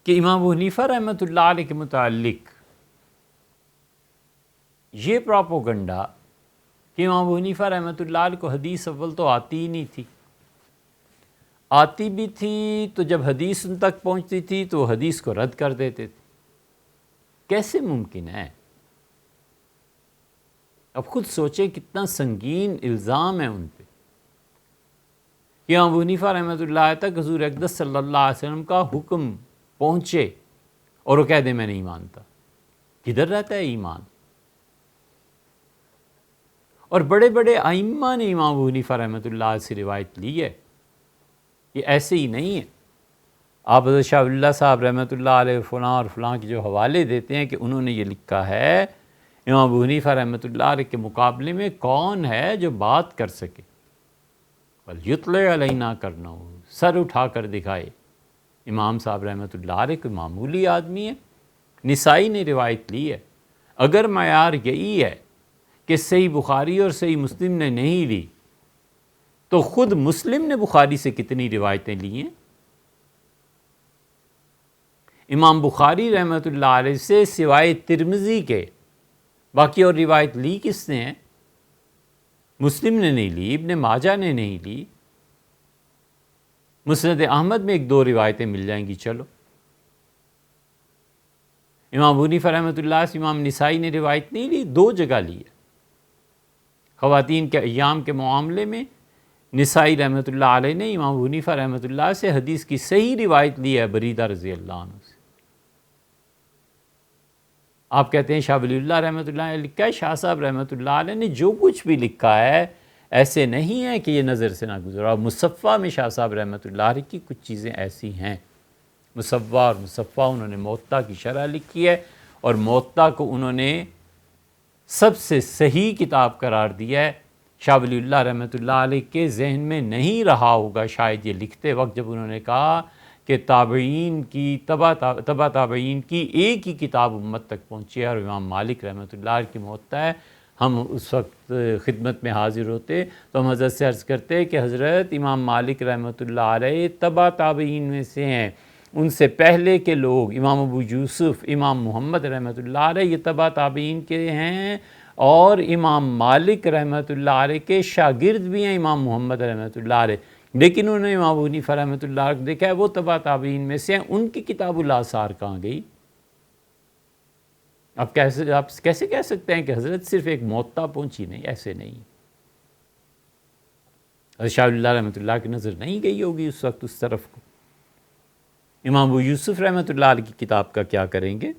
کہ امام ابو حنیفہ رحمۃ اللہ علیہ کے متعلق یہ پراپوگنڈا کہ امام ابو حنیفہ رحمۃ اللہ علیہ کو حدیث اول تو آتی ہی نہیں تھی، آتی بھی تھی تو جب حدیث ان تک پہنچتی تھی تو وہ حدیث کو رد کر دیتے تھے، کیسے ممکن ہے؟ اب خود سوچیں کتنا سنگین الزام ہے ان پہ کہ امام ابو حنیفہ رحمۃ اللہ تک حضور اقدس صلی اللہ علیہ وسلم کا حکم پہنچے اور وہ کہہ دے میں نہیں مانتا۔ کدھر رہتا ہے ایمان؟ اور بڑے بڑے ائمہ نے امام ابو حنیفہ رحمۃ اللہ سے روایت لی ہے، یہ ایسے ہی نہیں ہے۔ آپ حضرت شاہ ولی اللہ صاحب رحمۃ اللہ علیہ فلاں اور فلاں کے جو حوالے دیتے ہیں کہ انہوں نے یہ لکھا ہے امام ابو حنیفہ رحمۃ اللہ علیہ کے مقابلے میں کون ہے جو بات کر سکے، وَلْيُطْلِعْ عَلَيْنَا کرنا ہو، سر اٹھا کر دکھائے۔ امام صاحب رحمۃ اللہ علیہ کوئی معمولی آدمی ہے؟ نسائی نے روایت لی ہے۔ اگر معیار یہی ہے کہ صحیح بخاری اور صحیح مسلم نے نہیں لی تو خود مسلم نے بخاری سے کتنی روایتیں لی ہیں؟ امام بخاری رحمۃ اللہ علیہ سے سوائے ترمذی کے باقی اور روایت لی کس نے ہے؟ مسلم نے نہیں لی، ابن ماجہ نے نہیں لی۔ مسند احمد میں ایک دو روایتیں مل جائیں گی، چلو۔ امام ابو حنیفہ رحمۃ اللہ سے امام نسائی نے روایت نہیں لی، دو جگہ لی ہے۔ خواتین کے ایام کے معاملے میں نسائی رحمۃ اللہ علیہ نے امام ابو حنیفہ رحمۃ اللہ سے حدیث کی صحیح روایت لی ہے بریدہ رضی اللہ عنہ سے۔ آپ کہتے ہیں شاہ ولی اللہ رحمۃ اللہ علیہ لکھا ہے، شاہ صاحب رحمۃ اللہ علیہ نے جو کچھ بھی لکھا ہے ایسے نہیں ہے کہ یہ نظر سے نہ گزرا۔ مصفہ میں شاہ صاحب رحمۃ اللہ علیہ کی کچھ چیزیں ایسی ہیں، مصفہ اور مصفہ انہوں نے موطا کی شرح لکھی ہے اور موطا کو انہوں نے سب سے صحیح کتاب قرار دیا ہے۔ شاہ ولی اللہ رحمۃ اللہ علیہ کے ذہن میں نہیں رہا ہوگا شاید یہ لکھتے وقت جب انہوں نے کہا کہ تابعین کی تبع تابعین کی ایک ہی کتاب امت تک پہنچی ہے اور امام مالک رحمۃ اللہ علیہ کی موطا ہے۔ ہم اس وقت خدمت میں حاضر ہوتے تو ہم حضرت سے عرض کرتے کہ حضرت امام مالک رحمۃ اللہ علیہ تبع تابعین میں سے ہیں، ان سے پہلے کے لوگ امام ابو یوسف، امام محمد رحمۃ اللہ علیہ یہ تبع تابعین کے ہیں، اور امام مالک رحمۃ اللہ علیہ کے شاگرد بھی ہیں امام محمد رحمۃ اللہ علیہ، لیکن انہوں نے امام ابو حنیفہ رحمۃ اللہ علیہ دیکھا ہے وہ تبع تابعین میں سے ہیں، ان کی کتاب الآثار کہاں گئی؟ آپ کیسے کہہ سکتے ہیں کہ حضرت صرف ایک موطا پہنچی؟ نہیں، ایسے نہیں۔ حضرت شاہ ولی اللہ رحمۃ اللہ کی نظر نہیں گئی ہوگی اس وقت اس طرف کو۔ امام ابو یوسف رحمۃ اللہ علیہ کی کتاب کا کیا کریں گے؟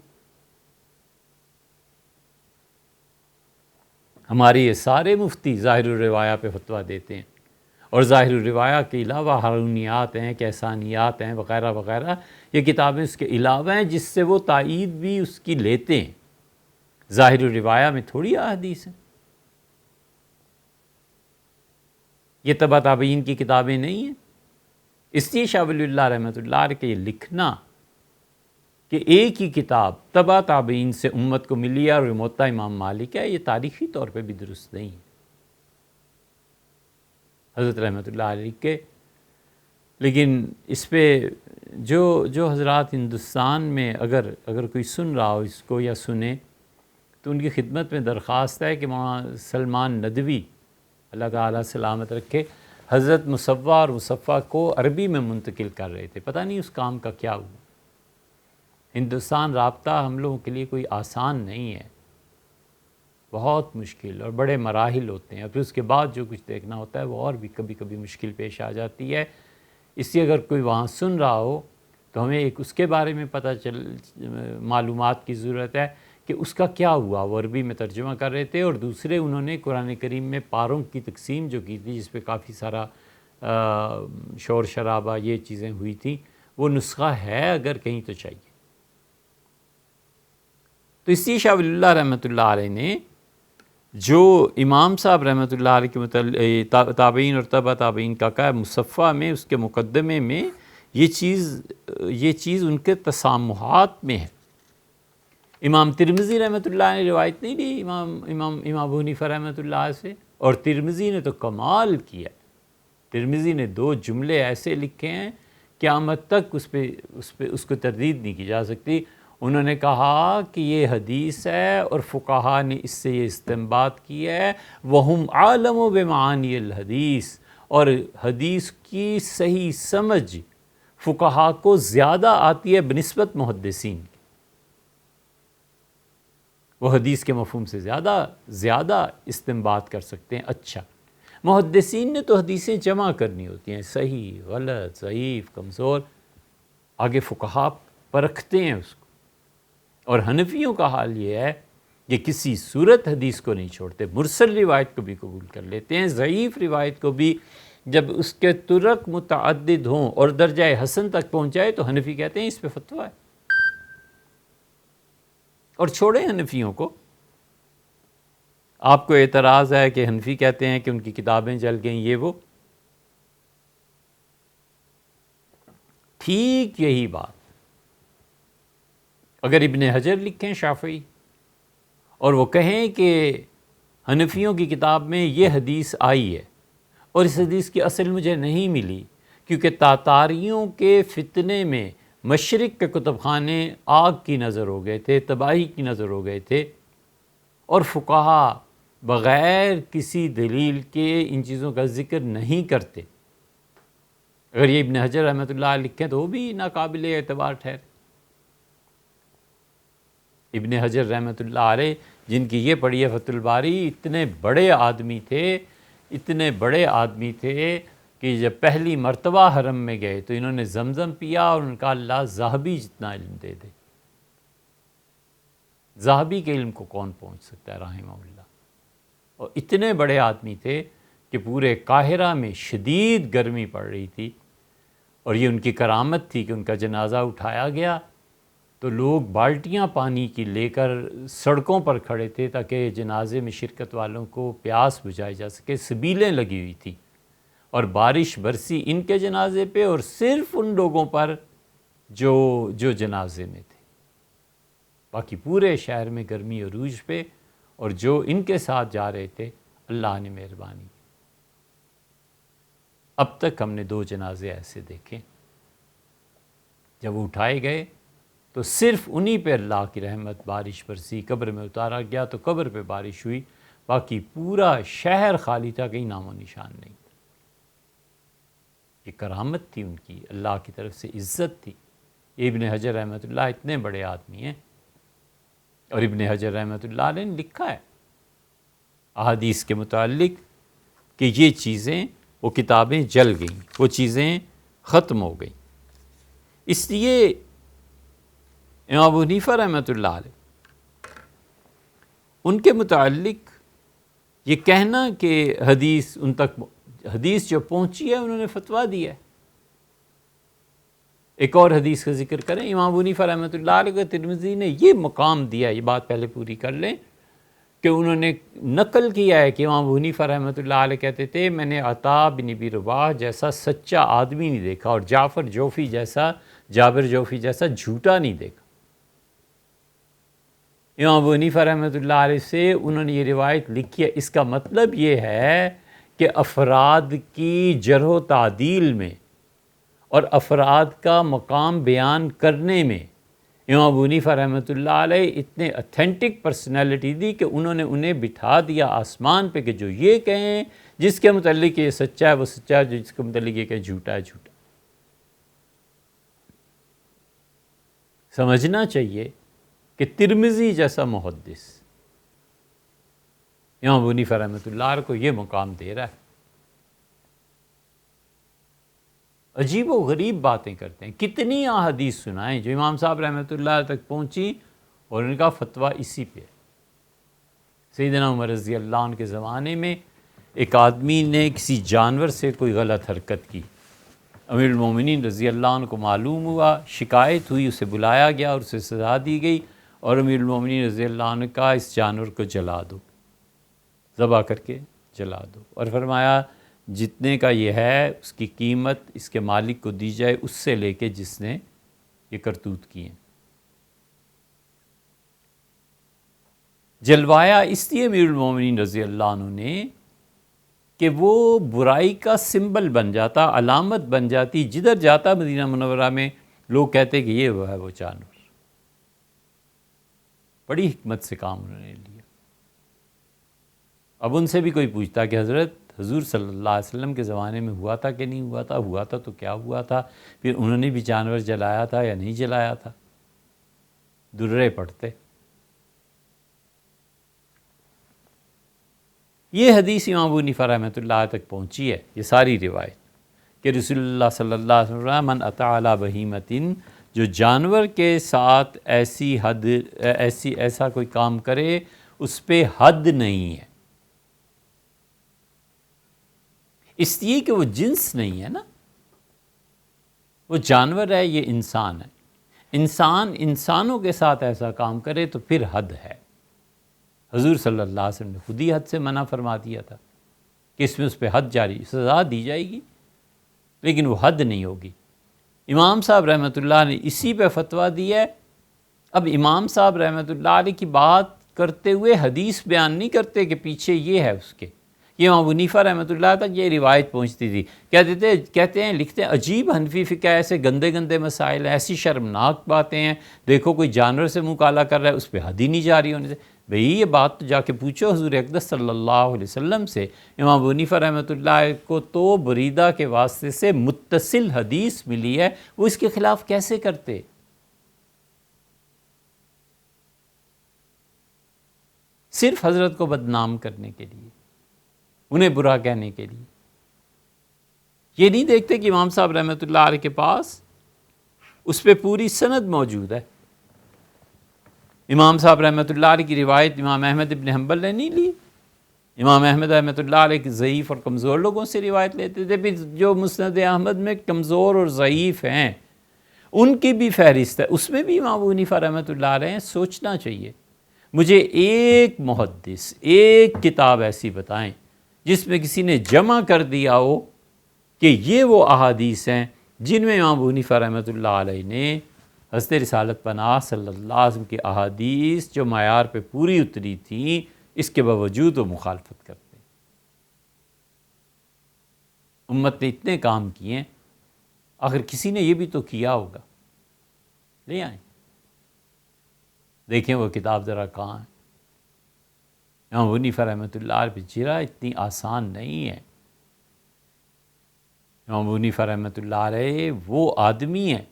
ہمارے یہ سارے مفتی ظاہر الروایہ پہ فتویٰ دیتے ہیں، اور ظاہر الروایہ کے علاوہ ہارونیات ہیں، کیسانیات ہیں، وغیرہ وغیرہ، یہ کتابیں اس کے علاوہ ہیں جس سے وہ تائید بھی اس کی لیتے ہیں۔ ظاہر الروایہ میں تھوڑی احادیث ہیں، یہ تبع تابعین کی کتابیں نہیں ہیں۔ اس لیے شاہ ولی اللہ رحمۃ اللہ علیہ کے یہ لکھنا کہ ایک ہی کتاب تبع تابعین سے امت کو ملی ہے اور موطا امام مالک ہے، یہ تاریخی طور پہ بھی درست نہیں ہے حضرت رحمۃ اللہ علیہ کے۔ لیکن اس پہ جو حضرات ہندوستان میں اگر کوئی سن رہا ہو اس کو یا سنے تو ان کی خدمت میں درخواست ہے کہ مولانا سلمان ندوی اللہ تعالیٰ سلامت رکھے حضرت مصفہ اور مصفہ کو عربی میں منتقل کر رہے تھے، پتہ نہیں اس کام کا کیا ہوا۔ ہندوستان رابطہ ہم لوگوں کے لیے کوئی آسان نہیں ہے، بہت مشکل اور بڑے مراحل ہوتے ہیں، اور پھر اس کے بعد جو کچھ دیکھنا ہوتا ہے وہ اور بھی کبھی کبھی مشکل پیش آ جاتی ہے۔ اس لیے اگر کوئی وہاں سن رہا ہو تو ہمیں ایک اس کے بارے میں معلومات کی ضرورت ہے کہ اس کا کیا ہوا۔ وہ عربی میں ترجمہ کر رہے تھے، اور دوسرے انہوں نے قرآن کریم میں پاروں کی تقسیم جو کی تھی جس پہ کافی سارا شور شرابہ یہ چیزیں ہوئی تھیں، وہ نسخہ ہے اگر کہیں تو چاہیے۔ تو اسی شاہ ولی اللہ رحمۃ اللہ علیہ نے جو امام صاحب رحمۃ اللہ علیہ کے متعلق تابعین اور تبع تابعین کا کہا مصفہ میں اس کے مقدمے میں یہ چیز ان کے تسامحات میں ہے۔ امام ترمذی رحمۃ اللہ نے روایت نہیں لی امام ابو حنیفہ رحمۃ اللہ سے، اور ترمذی نے تو کمال کیا۔ ترمذی نے دو جملے ایسے لکھے ہیں قیامت تک اس کو تردید نہیں کی جا سکتی۔ انہوں نے کہا کہ یہ حدیث ہے اور فقہا نے اس سے یہ استنباط کیا ہے، وَهُمْ عَالَمُ بِمَعَانِي الْحَدِيث، اور حدیث کی صحیح سمجھ فقہا کو زیادہ آتی ہے بنسبت محدثین کی۔ وہ حدیث کے مفہوم سے زیادہ استنباط کر سکتے ہیں۔ اچھا، محدثین نے تو حدیثیں جمع کرنی ہوتی ہیں، صحیح، غلط، ضعیف، کمزور، آگے فقہا پرکھتے ہیں اس کو۔ اور حنفیوں کا حال یہ ہے کہ کسی صورت حدیث کو نہیں چھوڑتے، مرسل روایت کو بھی قبول کر لیتے ہیں، ضعیف روایت کو بھی جب اس کے طرق متعدد ہوں اور درجہ حسن تک پہنچ جائے تو حنفی کہتے ہیں اس پہ فتویٰ ہے۔ اور چھوڑیں حنفیوں کو، آپ کو اعتراض ہے کہ حنفی کہتے ہیں کہ ان کی کتابیں جل گئیں، یہ وہ، ٹھیک یہی بات اگر ابن حجر لکھیں شافعی اور وہ کہیں کہ حنفیوں کی کتاب میں یہ حدیث آئی ہے اور اس حدیث کی اصل مجھے نہیں ملی کیونکہ تاتاریوں کے فتنے میں مشرق کے کتب خانے آگ کی نظر ہو گئے تھے، تباہی کی نظر ہو گئے تھے، اور فقہا بغیر کسی دلیل کے ان چیزوں کا ذکر نہیں کرتے، اگر یہ ابن حجر رحمۃ اللہ علیہ لکھیں تو وہ بھی ناقابل اعتبار ٹھہرے۔ ابن حجر رحمۃ اللہ علیہ جن کی یہ پڑھی ہے فتح الباری، اتنے بڑے آدمی تھے کہ جب پہلی مرتبہ حرم میں گئے تو انہوں نے زمزم پیا اور ان کا اللہ ذہبی جتنا علم دے دے۔ ذہبی کے علم کو کون پہنچ سکتا ہے رحمہ اللہ؟ اور اتنے بڑے آدمی تھے کہ پورے قاہرہ میں شدید گرمی پڑ رہی تھی اور یہ ان کی کرامت تھی کہ ان کا جنازہ اٹھایا گیا تو لوگ بالٹیاں پانی کی لے کر سڑکوں پر کھڑے تھے تاکہ جنازے میں شرکت والوں کو پیاس بجھائی جا سکے، سبیلیں لگی ہوئی تھی، اور بارش برسی ان کے جنازے پہ اور صرف ان لوگوں پر جو جنازے میں تھے، باقی پورے شہر میں گرمی عروج پہ، اور جو ان کے ساتھ جا رہے تھے اللہ نے مہربانی کی۔ اب تک ہم نے 2 جنازے ایسے دیکھے، جب وہ اٹھائے گئے تو صرف انہی پہ اللہ کی رحمت بارش برسی، قبر میں اتارا گیا تو قبر پہ بارش ہوئی، باقی پورا شہر خالی تھا، کہیں نام و نشان نہیں تھا۔ یہ کرامت تھی ان کی، اللہ کی طرف سے عزت تھی۔ ابن حجر رحمۃ اللہ اتنے بڑے آدمی ہیں، اور ابن حجر رحمۃ اللہ علیہ نے لکھا ہے احادیث کے متعلق کہ یہ چیزیں، وہ کتابیں جل گئیں، وہ چیزیں ختم ہو گئیں۔ اس لیے امام ابو حنیفہ رحمۃ اللہ علیہ ان کے متعلق یہ کہنا کہ حدیث ان تک، حدیث جو پہنچی ہے انہوں نے فتویٰ دیا ہے۔ ایک اور حدیث کا ذکر کریں، امام ابو حنیفہ رحمۃ اللہ علیہ کو ترمذی نے یہ مقام دیا، یہ بات پہلے پوری کر لیں، کہ انہوں نے نقل کیا ہے کہ امام ابو حنیفہ رحمۃ اللہ علیہ کہتے تھے میں نے عطا بن ابی رباح جیسا سچا آدمی نہیں دیکھا اور جابر جوفی جیسا جھوٹا نہیں دیکھا۔ امام ابو حنیفہ رحمۃ اللہ علیہ سے انہوں نے یہ روایت لکھی ہے، اس کا مطلب یہ ہے کہ افراد کی جرح و تعدیل میں اور افراد کا مقام بیان کرنے میں امام ابو حنیفہ رحمۃ اللہ علیہ اتنے اتھینٹک پرسنالٹی دی کہ انہوں نے انہیں بٹھا دیا آسمان پہ کہ جو یہ کہیں جس کے متعلق یہ سچا ہے وہ سچا ہے، جس کے متعلق یہ کہیں جھوٹا ہے جھوٹا۔ سمجھنا چاہیے کہ ترمذی جیسا محدث امام ابو حنیفہ رحمۃ اللہ علیہ کو یہ مقام دے رہا ہے۔ عجیب و غریب باتیں کرتے ہیں، کتنی احادیث سنائیں جو امام صاحب رحمۃ اللہ علیہ تک پہنچی اور ان کا فتویٰ اسی پہ ہے۔ سیدنا عمر رضی اللہ عنہ کے زمانے میں ایک آدمی نے کسی جانور سے کوئی غلط حرکت کی، امیر المومنین رضی اللہ عنہ کو معلوم ہوا، شکایت ہوئی، اسے بلایا گیا اور اسے سزا دی گئی، اور امیر المومنین رضی اللہ عنہ کا اس جانور کو جلا دو، ذبح کر کے جلا دو، اور فرمایا جتنے کا یہ ہے اس کی قیمت اس کے مالک کو دی جائے، اس سے لے کے جس نے یہ کرتوت کی ہیں۔ جلوایا اس لیے امیر المومنین رضی اللہ عنہ نے کہ وہ برائی کا سمبل بن جاتا، علامت بن جاتی، جدھر جاتا مدینہ منورہ میں لوگ کہتے کہ یہ وہ ہے وہ جانور۔ بڑی حکمت سے کام انہوں نے لیا۔ اب ان سے بھی کوئی پوچھتا کہ حضرت حضور صلی اللہ علیہ وسلم کے زمانے میں ہوا تھا کہ نہیں ہوا تھا، ہوا تھا تو کیا ہوا تھا، پھر انہوں نے بھی جانور جلایا تھا یا نہیں جلایا تھا، درے پڑتے۔ یہ حدیث امام ابو حنیفہ رحمۃ اللہ تک پہنچی ہے، یہ ساری روایت، کہ رسول اللہ صلی اللہ علیہ وسلم من اطاع علی بہیمۃ، جو جانور کے ساتھ ایسا کوئی کام کرے اس پہ حد نہیں ہے، اس لیے کہ وہ جنس نہیں ہے نا، وہ جانور ہے، یہ انسان ہے، انسان انسانوں کے ساتھ ایسا کام کرے تو پھر حد ہے۔ حضور صلی اللہ علیہ وسلم نے خود ہی حد سے منع فرما دیا تھا کہ اس پہ حد جاری، سزا دی جائے گی لیکن وہ حد نہیں ہوگی۔ امام صاحب رحمۃ اللہ نے اسی پہ فتویٰ دیا ہے۔ اب امام صاحب رحمۃ اللہ علیہ کی بات کرتے ہوئے حدیث بیان نہیں کرتے کہ پیچھے یہ ہے اس کے، یہ امام ابو حنیفہ رحمۃ اللہ تک یہ روایت پہنچتی تھی۔ کہتے ہیں لکھتے ہیں عجیب حنفی فقہ، ایسے گندے گندے مسائل ہیں، ایسی شرمناک باتیں ہیں، دیکھو کوئی جانور سے منہ کالا کر رہا ہے اس پہ حد ہی نہیں جاری ہونے سے۔ بھئی یہ بات تو جا کے پوچھو حضور اقدس صلی اللہ علیہ وسلم سے۔ امام ابو حنیفہ رحمۃ اللہ کو تو بریدہ کے واسطے سے متصل حدیث ملی ہے، وہ اس کے خلاف کیسے کرتے؟ صرف حضرت کو بدنام کرنے کے لیے، انہیں برا کہنے کے لیے۔ یہ نہیں دیکھتے کہ امام صاحب رحمۃ اللہ علیہ کے پاس اس پہ پوری سند موجود ہے۔ امام صاحب رحمۃ اللہ علیہ کی روایت امام احمد ابن حنبل نے نہیں لی، امام احمد رحمۃ اللہ علیہ کی ضعیف اور کمزور لوگوں سے روایت لیتے تھے، پھر جو مسند احمد میں کمزور اور ضعیف ہیں ان کی بھی فہرست ہے، اس میں بھی امام ابو حنیفہ رحمۃ اللہ علیہ ہیں۔ سوچنا چاہیے، مجھے ایک محدث، ایک کتاب ایسی بتائیں جس میں کسی نے جمع کر دیا ہو کہ یہ وہ احادیث ہیں جن میں امام ابو حنیفہ رحمۃ اللہ علیہ نے حضرت رسالت پناہ صلی اللہ علیہ وسلم کی احادیث جو معیار پہ پوری اتری تھیں، اس کے باوجود وہ مخالفت کرتے ہیں۔ امت نے اتنے کام کیے ہیں، آخر کسی نے یہ بھی تو کیا ہوگا، لے آئیں دیکھیں وہ کتاب ذرا کہاں ہے۔ امام ابو حنیفہ رحمۃ اللہ علیہ پہ جرا اتنی آسان نہیں ہے۔ امام ابو حنیفہ رحمۃ اللہ علیہ وہ آدمی ہیں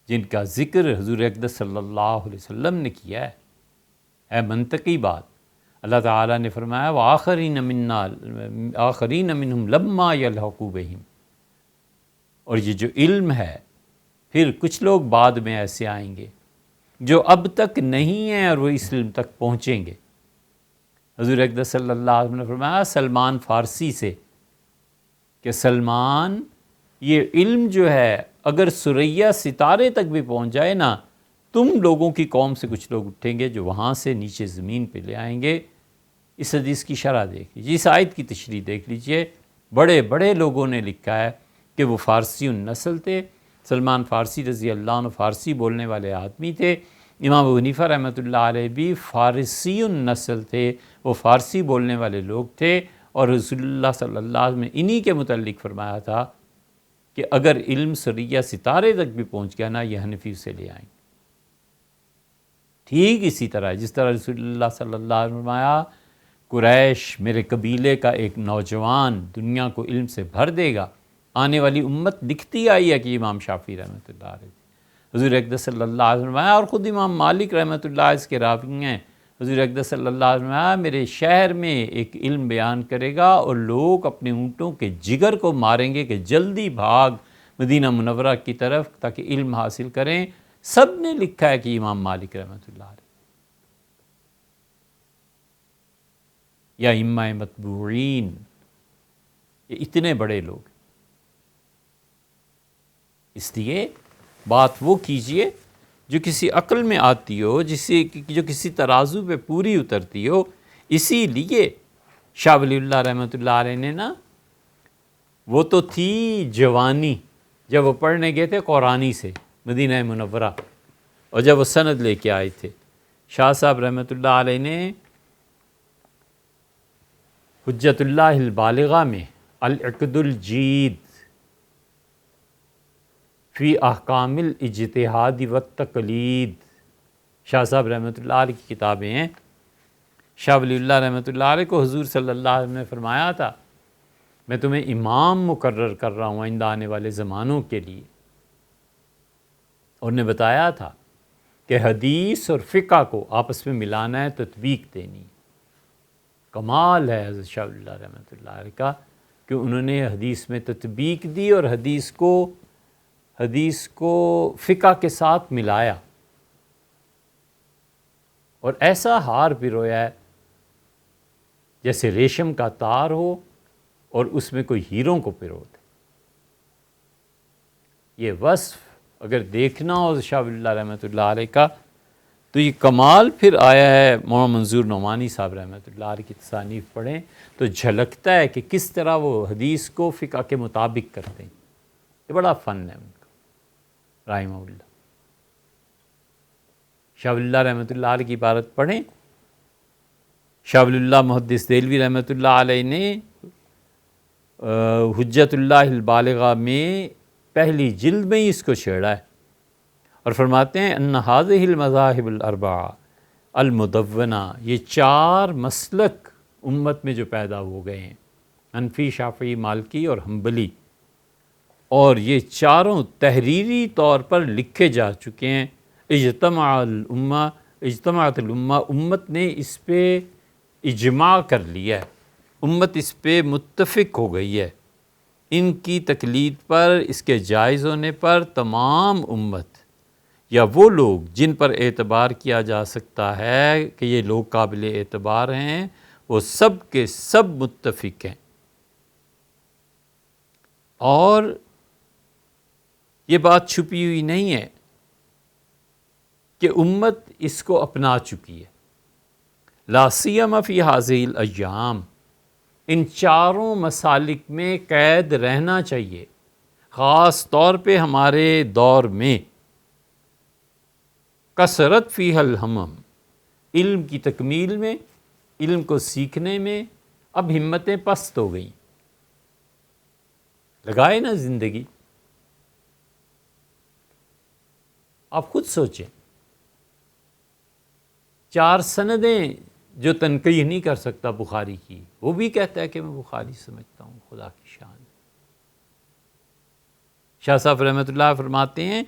جن کا ذکر حضور اقدس صلی اللہ علیہ وسلم نے کیا ہے منطقی بات۔ اللہ تعالیٰ نے فرمایا وآخرین منہم لما یلحقوا بہم، اور یہ جو علم ہے پھر کچھ لوگ بعد میں ایسے آئیں گے جو اب تک نہیں ہیں اور وہ اس علم تک پہنچیں گے۔ حضور اقدس صلی اللہ علیہ وسلم نے فرمایا سلمان فارسی سے کہ سلمان یہ علم جو ہے اگر ثریا ستارے تک بھی پہنچ جائے نا، تم لوگوں کی قوم سے کچھ لوگ اٹھیں گے جو وہاں سے نیچے زمین پہ لے آئیں گے۔ اس حدیث کی شرح دیکھ لیجیے، اس آیت کی تشریح دیکھ لیجیے، بڑے بڑے لوگوں نے لکھا ہے کہ وہ فارسی النسل تھے۔ سلمان فارسی رضی اللہ عنہ فارسی بولنے والے آدمی تھے، امام ابو حنیفہ رحمۃ اللہ علیہ بھی فارسی النسل تھے، وہ فارسی بولنے والے لوگ تھے، اور رسول اللہ صلی اللہ علیہ وسلم نے انہی کے متعلق فرمایا تھا کہ اگر علم ثریا ستارے تک بھی پہنچ گیا نا، یہ حنفی سے لے آئیں گے۔ ٹھیک اسی طرح جس طرح رسول اللہ صلی اللہ علیہ وسلم فرمایا قریش میرے قبیلے کا ایک نوجوان دنیا کو علم سے بھر دے گا، آنے والی امت لکھتی آئی ہے کہ امام شافعی رحمۃ اللہ علیہ، حضور اقدس صلی اللہ علیہ وسلم فرمایا، اور خود امام مالک رحمۃ اللہ اس کے راوی ہیں، حضور اقدس صلی اللہ علیہ وسلم فرمایا میرے شہر میں ایک علم بیان کرے گا اور لوگ اپنے اونٹوں کے جگر کو ماریں گے کہ جلدی بھاگ مدینہ منورہ کی طرف تاکہ علم حاصل کریں۔ سب نے لکھا ہے کہ امام مالک رحمۃ اللہ علیہ یا ائمہ متبوعین، یہ اتنے بڑے لوگ۔ اس لیے بات وہ کیجئے جو کسی عقل میں آتی ہو، جو کسی ترازو پہ پوری اترتی ہو۔ اسی لیے شاہ ولی اللہ رحمۃ اللہ علیہ نے نا، وہ تو تھی جوانی جب وہ پڑھنے گئے تھے قرآنی سے مدینہ منورہ، اور جب وہ سند لے کے آئے تھے، شاہ صاحب رحمۃ اللہ علیہ نے حجت اللہ البالغہ میں العقد الجید فی احکام الاجتہاد والتقلید، شاہ صاحب رحمۃ اللہ علیہ کی کتابیں ہیں۔ شاہ ولی اللہ رحمۃ اللہ علیہ کو حضور صلی اللہ علیہ وسلم نے فرمایا تھا میں تمہیں امام مقرر کر رہا ہوں آئندہ آنے والے زمانوں کے لیے، اور نے بتایا تھا کہ حدیث اور فقہ کو آپس میں ملانا ہے، تطبیق دینی۔ کمال ہے حضرت شاہ ولی اللہ رحمۃ اللہ علیہ کا کہ انہوں نے حدیث میں تطبیق دی اور حدیث کو فقہ کے ساتھ ملایا، اور ایسا ہار پرویا ہے جیسے ریشم کا تار ہو اور اس میں کوئی ہیروں کو پرو دے۔ یہ وصف اگر دیکھنا ہو شاہ ولی اللہ رحمۃ اللہ علیہ کا تو یہ کمال پھر آیا ہے۔ مولانا منظور نعمانی صاحب رحمۃ اللہ علیہ کی تصانیف پڑھیں تو جھلکتا ہے کہ کس طرح وہ حدیث کو فقہ کے مطابق کرتے ہیں۔ یہ بڑا فن ہے ان کا رحمہ اللہ۔ شاہ ولی اللہ رحمۃ اللہ علیہ کی عبارت پڑھیں۔ شاہ ولی اللہ محدث دہلوی رحمۃ اللہ علیہ نے حجت اللہ البالغہ میں پہلی جلد میں ہی اس کو چھیڑا ہے، اور فرماتے ہیں ان هذه المذاہب الاربعہ المدونہ، یہ چار مسلک امت میں جو پیدا ہو گئے ہیں، حنفی، شافعی، مالکی اور حنبلی، اور یہ چاروں تحریری طور پر لکھے جا چکے ہیں۔ اجتماعت الامہ، امت نے اس پہ اجماع کر لیا ہے، امت اس پہ متفق ہو گئی ہے۔ ان کی تقلید پر، اس کے جائز ہونے پر تمام امت یا وہ لوگ جن پر اعتبار کیا جا سکتا ہے کہ یہ لوگ قابل اعتبار ہیں، وہ سب کے سب متفق ہیں، اور یہ بات چھپی ہوئی نہیں ہے کہ امت اس کو اپنا چکی ہے۔ لا سیما فی ہذہ الایام، ان چاروں مسالک میں قید رہنا چاہیے، خاص طور پہ ہمارے دور میں۔ کثرت فیہ الہمم، علم کی تکمیل میں، علم کو سیکھنے میں اب ہمتیں پست ہو گئیں۔ لگائے نا زندگی، آپ خود سوچیں، چار سندیں جو تنقیح نہیں کر سکتا بخاری کی، وہ بھی کہتا ہے کہ میں بخاری سمجھتا ہوں، خدا کی شان۔ شاہ صاحب رحمۃ اللہ فرماتے ہیں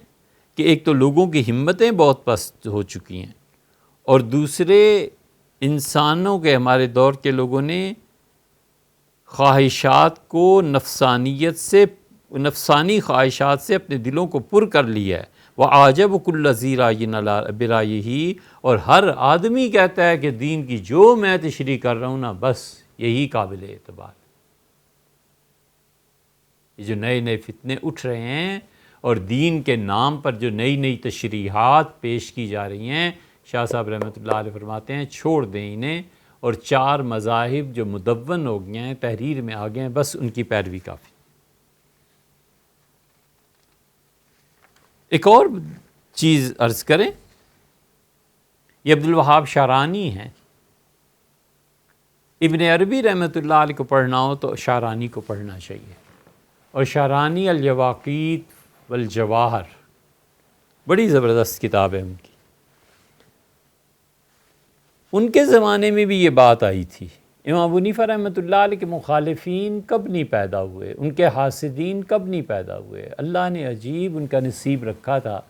کہ ایک تو لوگوں کی ہمتیں بہت پست ہو چکی ہیں، اور دوسرے انسانوں کے، ہمارے دور کے لوگوں نے خواہشات کو نفسانی خواہشات سے اپنے دلوں کو پر کر لیا ہے۔ وَعَاجَبُ كُلَّ ذِي رَأْيٍ بِرَأْيِهِ، اور ہر آدمی کہتا ہے کہ دین کی جو میں تشریح کر رہا ہوں نا، بس یہی قابل اعتبار۔ یہ جو نئے نئے فتنے اٹھ رہے ہیں اور دین کے نام پر جو نئی نئی تشریحات پیش کی جا رہی ہیں، شاہ صاحب رحمۃ اللہ علیہ فرماتے ہیں چھوڑ دیں انہیں، اور چار مذاہب جو مدون ہو گئے ہیں، تحریر میں آ گئے ہیں، بس ان کی پیروی کافی۔ ایک اور چیز عرض کریں، یہ عبدالوہاب شارانی ہیں۔ ابن عربی رحمۃ اللہ علیہ کو پڑھنا ہو تو شارانی کو پڑھنا چاہیے، اور شارانی الیواقیت والجواہر بڑی زبردست کتاب ہے ان کی۔ ان کے زمانے میں بھی یہ بات آئی تھی۔ امام ابو حنیفہ رحمۃ اللہ علیہ کے مخالفین کب نہیں پیدا ہوئے، ان کے حاسدین کب نہیں پیدا ہوئے؟ اللہ نے عجیب ان کا نصیب رکھا تھا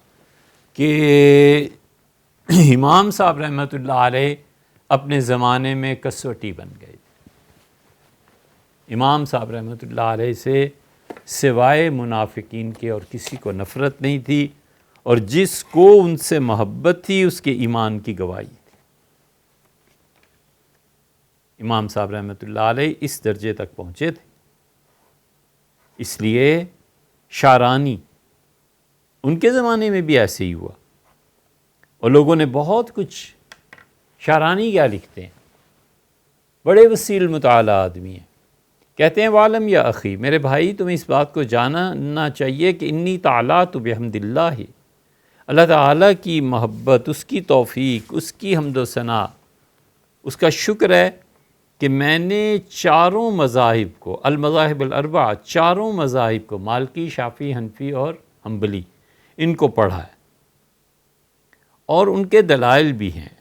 کہ امام صاحب رحمۃ اللہ علیہ اپنے زمانے میں کسوٹی بن گئے۔ امام صاحب رحمۃ اللہ علیہ سے سوائے منافقین کے اور کسی کو نفرت نہیں تھی، اور جس کو ان سے محبت تھی اس کے ایمان کی گواہی تھی۔ امام صاحب رحمۃ اللہ علیہ اس درجے تک پہنچے تھے، اس لیے شارانی ان کے زمانے میں بھی ایسے ہی ہوا، اور لوگوں نے بہت کچھ۔ شارانی کیا لکھتے ہیں؟ بڑے وسیع مطالعہ آدمی ہیں۔ کہتے ہیں وعلم یا اخی، میرے بھائی تمہیں اس بات کو جاننا چاہیے کہ انی تعالیٰ بحمد اللہ، اللہ تعالیٰ کی محبت، اس کی توفیق، اس کی حمد و ثنا، اس کا شکر ہے کہ میں نے چاروں مذاہب کو، المذاہب الاربعہ، چاروں مذاہب کو، مالکی، شافعی، حنفی اور حنبلی، ان کو پڑھا ہے، اور ان کے دلائل بھی ہیں،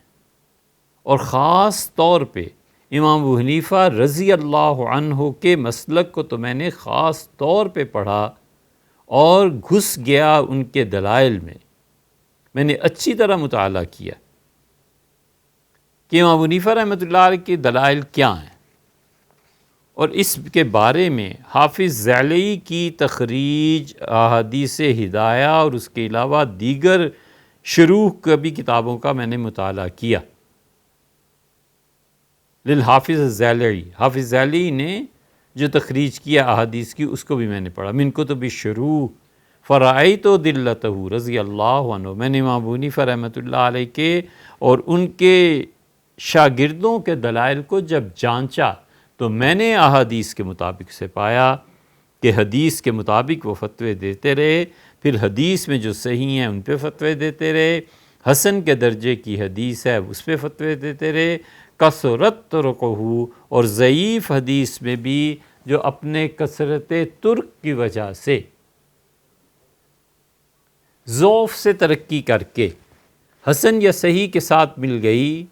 اور خاص طور پہ امام ابو حنیفہ رضی اللہ عنہ کے مسلک کو تو میں نے خاص طور پہ پڑھا اور گھس گیا ان کے دلائل میں نے اچھی طرح مطالعہ کیا کہ امام ابو حنیفہ رحمۃ اللہ علیہ کے دلائل کیا ہیں، اور اس کے بارے میں حافظ ذیلی کی تخریج احادیث ہدایہ اور اس کے علاوہ دیگر شروح کبھی کتابوں کا میں نے مطالعہ کیا۔ للحافظ الذیلی، حافظ ذیلی نے جو تخریج کیا احادیث کی، اس کو بھی میں نے پڑھا۔ من کتب الشروح فرأیت دلتہ رضی اللہ عنہ، میں نے امام ابو حنیفہ رحمۃ اللہ علیہ کے اور ان کے شاگردوں کے دلائل کو جب جانچا تو میں نے احادیث کے مطابق سے پایا کہ حدیث کے مطابق وہ فتوے دیتے رہے، پھر حدیث میں جو صحیح ہیں ان پہ فتوے دیتے رہے، حسن کے درجے کی حدیث ہے اس پہ فتوے دیتے رہے، کثرت طرقہ، اور ضعیف حدیث میں بھی جو اپنے کثرت ترک کی وجہ سے ضعف سے ترقی کر کے حسن یا صحیح کے ساتھ مل گئی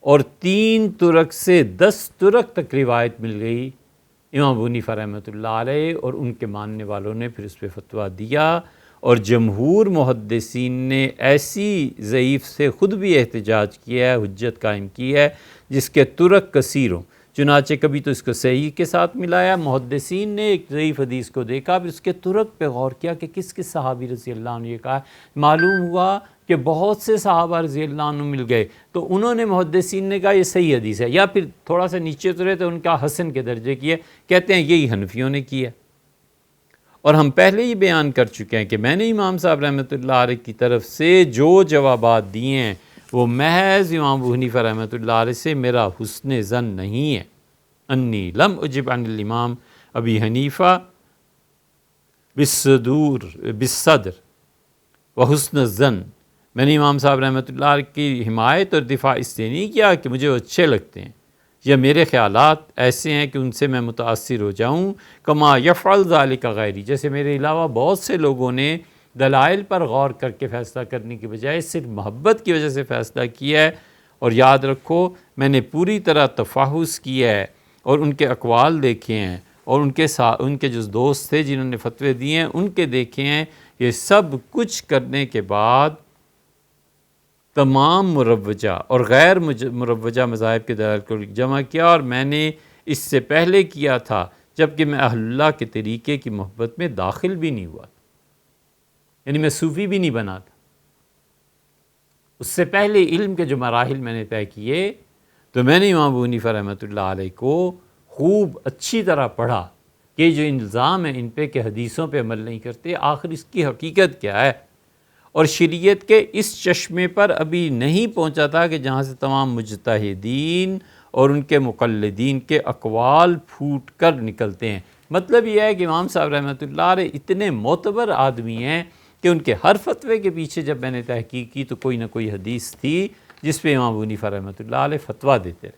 اور 3 طرق سے 10 طرق تک روایت مل گئی، امام ابو حنیفہ رحمۃ اللہ علیہ اور ان کے ماننے والوں نے پھر اس پہ فتویٰ دیا، اور جمہور محدثین نے ایسی ضعیف سے خود بھی احتجاج کیا ہے، حجت قائم کی ہے جس کے طرق کثیر ہوں، چنانچہ کبھی تو اس کو صحیح کے ساتھ ملایا، محدثین نے ایک ضعیف حدیث کو دیکھا، پھر اس کے طرق پہ غور کیا کہ کس کس صحابی رضی اللہ عنہ نے کہا، معلوم ہوا کہ بہت سے صحابہ رضی اللہ عنہ مل گئے، تو انہوں نے محدثین نے کہا یہ صحیح حدیث ہے، یا پھر تھوڑا سا نیچے اترے تو ان کا حسن کے درجے کی ہے، کہتے ہیں یہی حنفیوں نے کی ہے۔ اور ہم پہلے ہی بیان کر چکے ہیں کہ میں نے امام صاحب رحمۃ اللہ علیہ کی طرف سے جو جوابات دیے ہیں وہ محض امام ابو حنیفہ رحمۃ اللہ علیہ سے میرا حسن ظن نہیں ہے، انی لم اجب عن الامام ابی حنیفہ بالصدر وحسن الظن، میں نے امام صاحب رحمۃ اللہ علیہ کی حمایت اور دفاع اس سے نہیں کیا کہ مجھے وہ اچھے لگتے ہیں یا میرے خیالات ایسے ہیں کہ ان سے میں متاثر ہو جاؤں، کما یفعل ذلک غیری، جیسے میرے علاوہ بہت سے لوگوں نے دلائل پر غور کر کے فیصلہ کرنے کی بجائے صرف محبت کی وجہ سے فیصلہ کیا ہے۔ اور یاد رکھو میں نے پوری طرح تفحص کیا ہے اور ان کے اقوال دیکھے ہیں، اور ان کے جو دوست تھے جنہوں نے فتوے دیے ہیں ان کے دیکھے ہیں، یہ سب کچھ کرنے کے بعد تمام مروجہ اور غیر مروجہ مذاہب کے دلائل کو جمع کیا، اور میں نے اس سے پہلے کیا تھا جبکہ میں اہل اللہ کے طریقے کی محبت میں داخل بھی نہیں ہوا، یعنی میں صوفی بھی نہیں بنا تھا، اس سے پہلے علم کے جو مراحل میں نے طے کیے، تو میں نے امام ابو حنیفہ رحمۃ اللہ علیہ کو خوب اچھی طرح پڑھا کہ جو الزام ہے ان پہ کہ حدیثوں پہ عمل نہیں کرتے، آخر اس کی حقیقت کیا ہے، اور شریعت کے اس چشمے پر ابھی نہیں پہنچا تھا کہ جہاں سے تمام مجتہدین اور ان کے مقلدین کے اقوال پھوٹ کر نکلتے ہیں۔ مطلب یہ ہے کہ امام صاحب رحمۃ اللہ علیہ اتنے معتبر آدمی ہیں کہ ان کے ہر فتوے کے پیچھے جب میں نے تحقیق کی تو کوئی نہ کوئی حدیث تھی جس پہ امام ابو حنیفہ رحمۃ اللہ علیہ فتویٰ دیتے رہے۔